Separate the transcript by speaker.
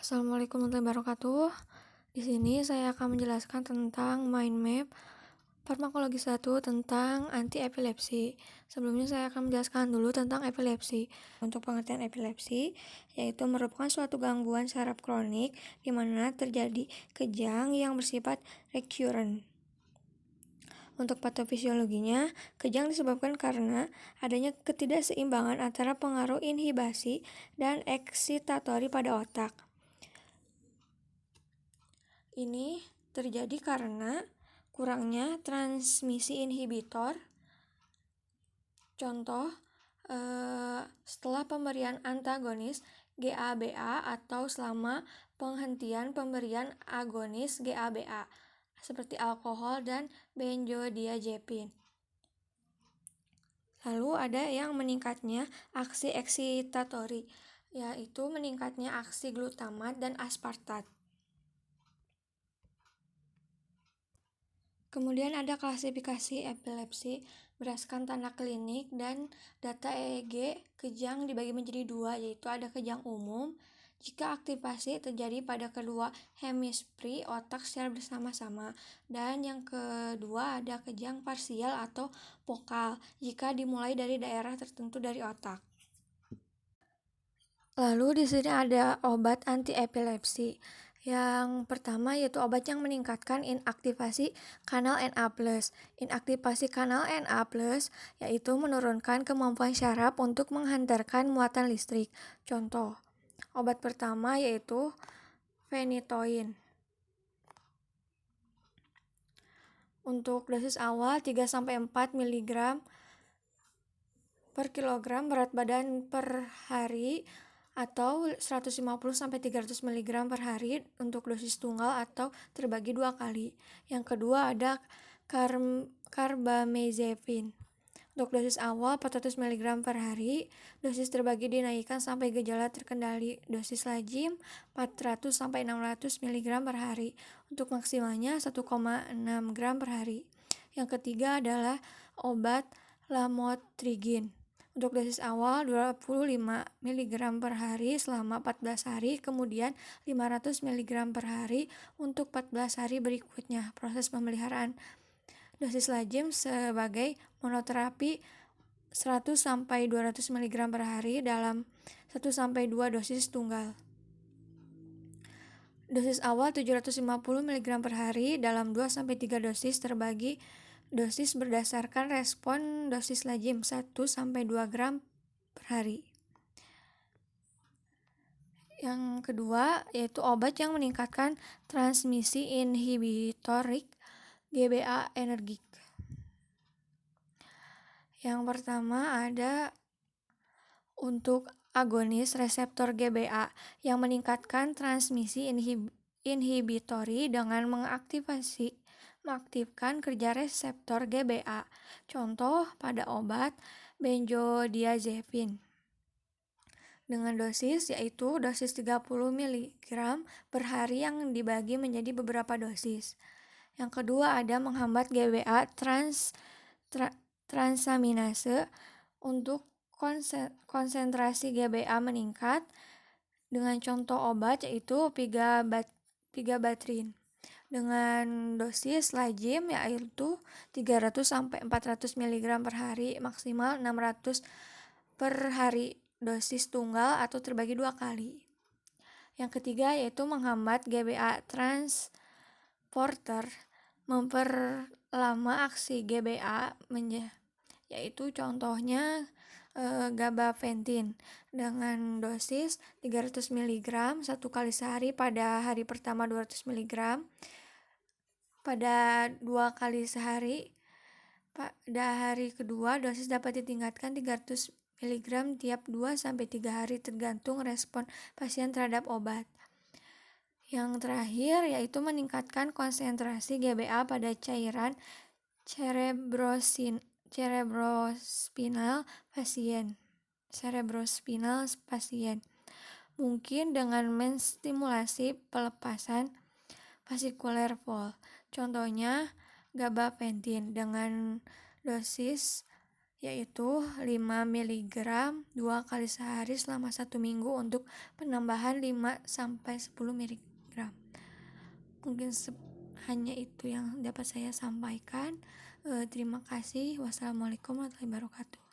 Speaker 1: Assalamualaikum warahmatullahi wabarakatuh. Di sini saya akan menjelaskan tentang mind map farmakologi 1 tentang anti-epilepsi. Sebelumnya saya akan menjelaskan dulu tentang epilepsi. Untuk pengertian epilepsi, yaitu merupakan suatu gangguan saraf kronik di mana terjadi kejang yang bersifat recurrent. Untuk patofisiologinya, kejang disebabkan karena adanya ketidakseimbangan antara pengaruh inhibasi dan eksitatori pada otak. Ini terjadi karena kurangnya transmisi inhibitor. Contoh, setelah pemberian antagonis GABA atau selama penghentian pemberian agonis GABA seperti alkohol dan benzodiazepin. Lalu ada yang meningkatnya aksi eksitatori, yaitu meningkatnya aksi glutamat dan aspartat. Kemudian ada klasifikasi epilepsi berdasarkan tanda klinik dan data EEG. Kejang dibagi menjadi dua, yaitu ada kejang umum jika aktivasi terjadi pada kedua hemisferi otak secara bersama-sama, dan yang kedua ada kejang parsial atau fokal jika dimulai dari daerah tertentu dari otak. Lalu di sini ada obat anti-epilepsi. Yang pertama yaitu obat yang meningkatkan inaktivasi kanal Na+. Inaktivasi kanal Na+, yaitu menurunkan kemampuan syaraf untuk menghantarkan muatan listrik. Contoh, obat pertama yaitu phenytoin. Untuk dosis awal 3-4 mg per kilogram berat badan per hari atau 150-300 mg per hari untuk dosis tunggal atau terbagi 2 kali. Yang kedua ada carbamazepine. Untuk dosis awal 400 mg per hari, dosis terbagi dinaikkan sampai gejala terkendali. Dosis lazim 400-600 mg per hari. Untuk maksimalnya 1,6 gram per hari. Yang ketiga adalah obat lamotrigin. Untuk dosis awal 25 mg per hari selama 14 hari, kemudian 500 mg per hari untuk 14 hari berikutnya proses pemeliharaan. Dosis lazim sebagai monoterapi 100-200 mg per hari dalam 1-2 dosis tunggal. Dosis awal 750 mg per hari dalam 2-3 dosis terbagi dosis berdasarkan respon dosis lazim 1-2 gram per hari. Yang kedua yaitu obat yang meningkatkan transmisi inhibitorik GBA energik. Yang pertama ada untuk agonis reseptor GBA yang meningkatkan transmisi inhibitori dengan mengaktifkan kerja reseptor GBA. Contoh pada obat benzodiazepin dengan dosis yaitu dosis 30 mg per hari yang dibagi menjadi beberapa dosis. Yang kedua ada menghambat GBA transaminase untuk konsentrasi GBA meningkat dengan contoh obat yaitu pigabatrin dengan dosis lazim yaitu 300-400 mg per hari, maksimal 600 per hari dosis tunggal atau terbagi 2 kali. Yang ketiga yaitu menghambat GBA transporter, memperlama aksi GBA yaitu contohnya gabapentin dengan dosis 300 mg 1 kali sehari, pada hari pertama 200 mg, pada 2 kali sehari. Pada hari kedua dosis dapat ditingkatkan 300 mg tiap 2-3 hari tergantung respon pasien terhadap obat. Yang terakhir yaitu meningkatkan konsentrasi GBA pada cairan cerebrospinal pasien. Mungkin dengan menstimulasi pelepasan vasikuler Volk. Contohnya gabapentin dengan dosis yaitu 5 mg 2 kali sehari selama 1 minggu untuk penambahan 5-10 mg. Mungkin hanya itu yang dapat saya sampaikan. Terima kasih. Wassalamualaikum warahmatullahi wabarakatuh.